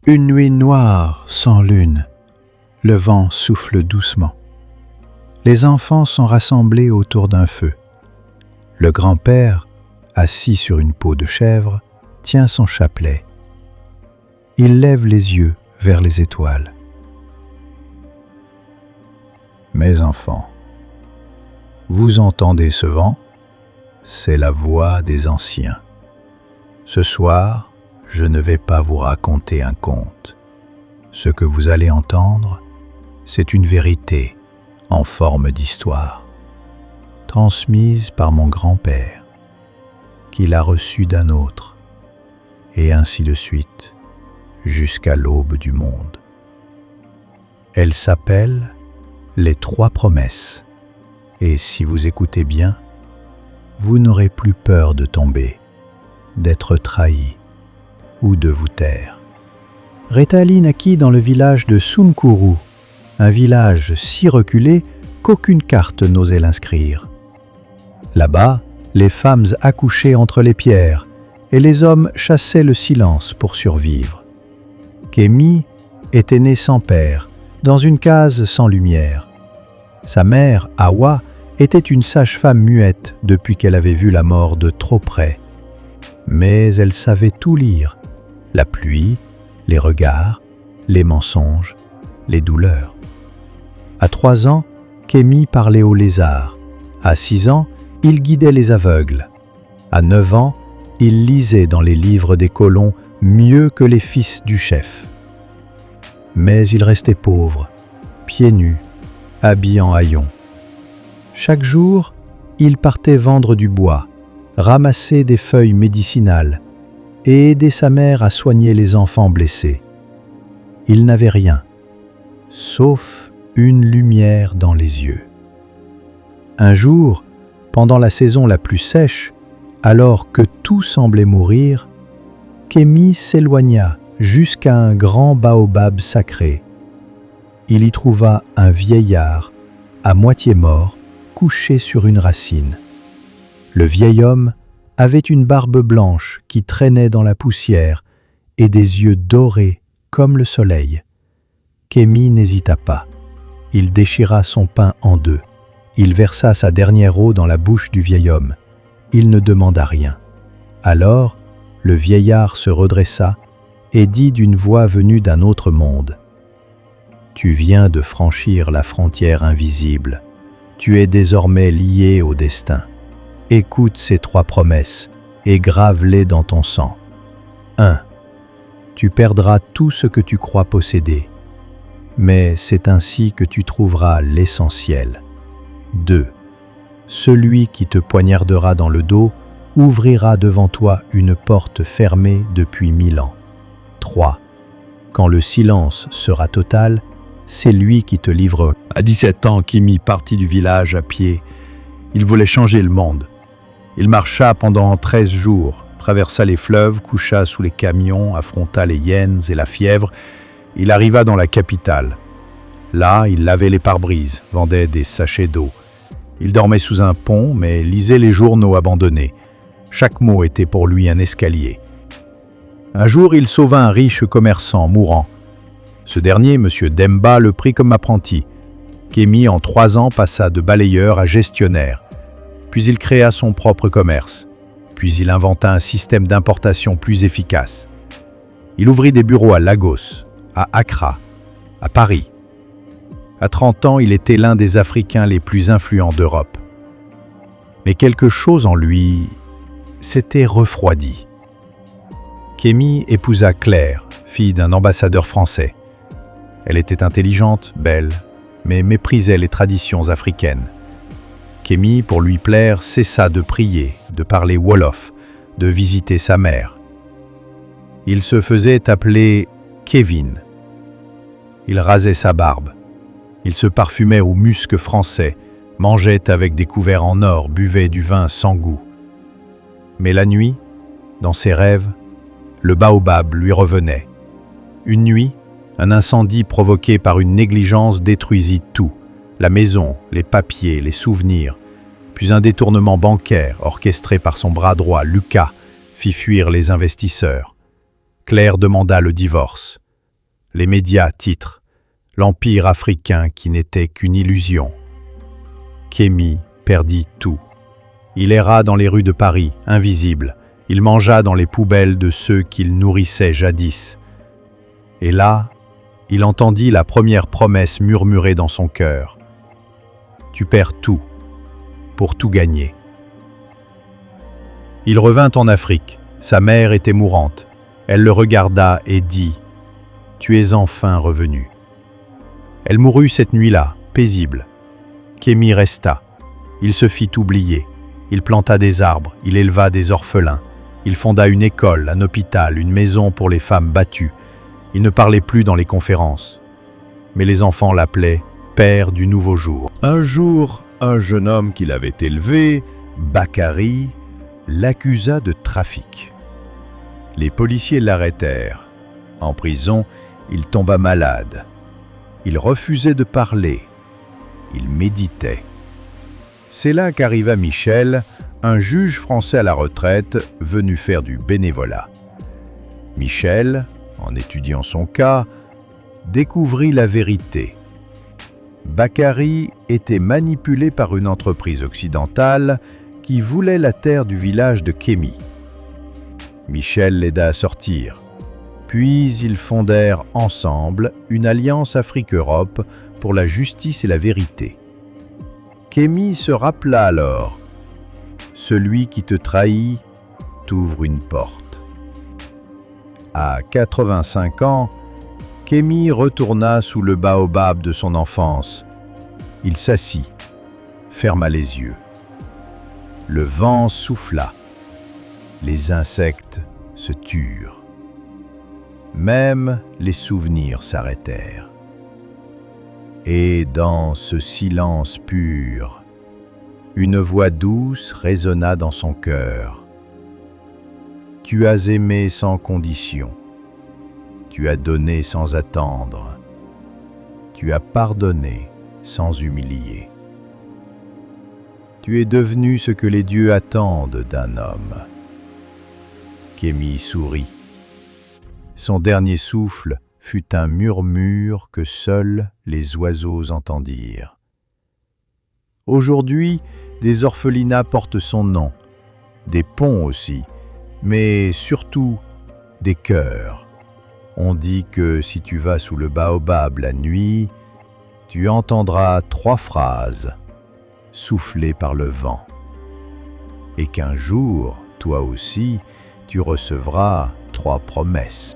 Une nuit noire sans lune, le vent souffle doucement. Les enfants sont rassemblés autour d'un feu. Le grand-père, assis sur une peau de chèvre, tient son chapelet. Il lève les yeux vers les étoiles. Mes enfants, vous entendez ce vent? C'est la voix des anciens. Ce soir, je ne vais pas vous raconter un conte. Ce que vous allez entendre, c'est une vérité en forme d'histoire, transmise par mon grand-père, qu'il a reçue d'un autre, et ainsi de suite, jusqu'à l'aube du monde. Elle s'appelle Les Trois Promesses, et si vous écoutez bien, vous n'aurez plus peur de tomber, d'être trahi ou de vous taire. Rétali naquit dans le village de Sumkuru, un village si reculé qu'aucune carte n'osait l'inscrire. Là-bas, les femmes accouchaient entre les pierres et les hommes chassaient le silence pour survivre. Kémi était né sans père, dans une case sans lumière. Sa mère, Awa, était une sage-femme muette depuis qu'elle avait vu la mort de trop près. Mais elle savait tout lire, la pluie, les regards, les mensonges, les douleurs. À 3 ans, Kémi parlait aux lézards. À 6 ans, il guidait les aveugles. À 9 ans, il lisait dans les livres des colons mieux que les fils du chef. Mais il restait pauvre, pieds nus, habillé en haillons. Chaque jour, il partait vendre du bois, ramasser des feuilles médicinales et aider sa mère à soigner les enfants blessés. Il n'avait rien, sauf une lumière dans les yeux. Un jour, pendant la saison la plus sèche, alors que tout semblait mourir, Kémi s'éloigna jusqu'à un grand baobab sacré. Il y trouva un vieillard, à moitié mort, couché sur une racine. Le vieil homme avait une barbe blanche qui traînait dans la poussière et des yeux dorés comme le soleil. Kémi n'hésita pas. Il déchira son pain en deux. Il versa sa dernière eau dans la bouche du vieil homme. Il ne demanda rien. Alors, le vieillard se redressa et dit d'une voix venue d'un autre monde : « Tu viens de franchir la frontière invisible. Tu es désormais lié au destin. Écoute ces 3 promesses et grave-les dans ton sang. 1. Tu perdras tout ce que tu crois posséder, mais c'est ainsi que tu trouveras l'essentiel. 2. Celui qui te poignardera dans le dos ouvrira devant toi une porte fermée depuis 1000 ans. 3. Quand le silence sera total, c'est lui qui te livrera. » À 17 ans, Kémi partit du village à pied. Il voulait changer le monde. Il marcha pendant 13 jours, traversa les fleuves, coucha sous les camions, affronta les hyènes et la fièvre. Il arriva dans la capitale. Là, il lavait les pare-brises, vendait des sachets d'eau. Il dormait sous un pont, mais lisait les journaux abandonnés. Chaque mot était pour lui un escalier. Un jour, il sauva un riche commerçant mourant. Ce dernier, M. Demba, le prit comme apprenti. Kémi, en 3 ans, passa de balayeur à gestionnaire. Puis il créa son propre commerce. Puis il inventa un système d'importation plus efficace. Il ouvrit des bureaux à Lagos, à Accra, à Paris. À 30 ans, il était l'un des Africains les plus influents d'Europe. Mais quelque chose en lui s'était refroidi. Kémi épousa Claire, fille d'un ambassadeur français. Elle était intelligente, belle, mais méprisait les traditions africaines. Kémi, pour lui plaire, cessa de prier, de parler wolof, de visiter sa mère. Il se faisait appeler Kevin. Il rasait sa barbe. Il se parfumait au musc français, mangeait avec des couverts en or, buvait du vin sans goût. Mais la nuit, dans ses rêves, le baobab lui revenait. Une nuit, un incendie provoqué par une négligence détruisit tout. La maison, les papiers, les souvenirs, puis un détournement bancaire orchestré par son bras droit, Lucas, fit fuir les investisseurs. Claire demanda le divorce. Les médias titrent « L'Empire africain qui n'était qu'une illusion ». Kémy perdit tout. Il erra dans les rues de Paris, invisible. Il mangea dans les poubelles de ceux qu'il nourrissait jadis. Et là, il entendit la première promesse murmurée dans son cœur. « Tu perds tout, pour tout gagner. » Il revint en Afrique. Sa mère était mourante. Elle le regarda et dit « Tu es enfin revenu. » Elle mourut cette nuit-là, paisible. Kémy resta. Il se fit oublier. Il planta des arbres, il éleva des orphelins. Il fonda une école, un hôpital, une maison pour les femmes battues. Il ne parlait plus dans les conférences. Mais les enfants l'appelaient « Père du nouveau jour ». Un jour, un jeune homme qu'il avait élevé, Bakary, l'accusa de trafic. Les policiers l'arrêtèrent. En prison, il tomba malade. Il refusait de parler. Il méditait. C'est là qu'arriva Michel, un juge français à la retraite, venu faire du bénévolat. Michel, en étudiant son cas, découvrit la vérité. Bakary était manipulé par une entreprise occidentale qui voulait la terre du village de Kémy. Michel l'aida à sortir. Puis ils fondèrent ensemble une alliance Afrique-Europe pour la justice et la vérité. Kémy se rappela alors « Celui qui te trahit t'ouvre une porte ». À 85 ans, Kémy retourna sous le baobab de son enfance. Il s'assit, ferma les yeux. Le vent souffla. Les insectes se turent. Même les souvenirs s'arrêtèrent. Et dans ce silence pur, une voix douce résonna dans son cœur. Tu as aimé sans condition. Tu as donné sans attendre. Tu as pardonné sans humilier. Tu es devenu ce que les dieux attendent d'un homme. Kémy sourit. Son dernier souffle fut un murmure que seuls les oiseaux entendirent. Aujourd'hui, des orphelinats portent son nom, des ponts aussi, mais surtout des cœurs. On dit que si tu vas sous le baobab la nuit, tu entendras 3 phrases soufflées par le vent, et qu'un jour, toi aussi, tu recevras 3 promesses.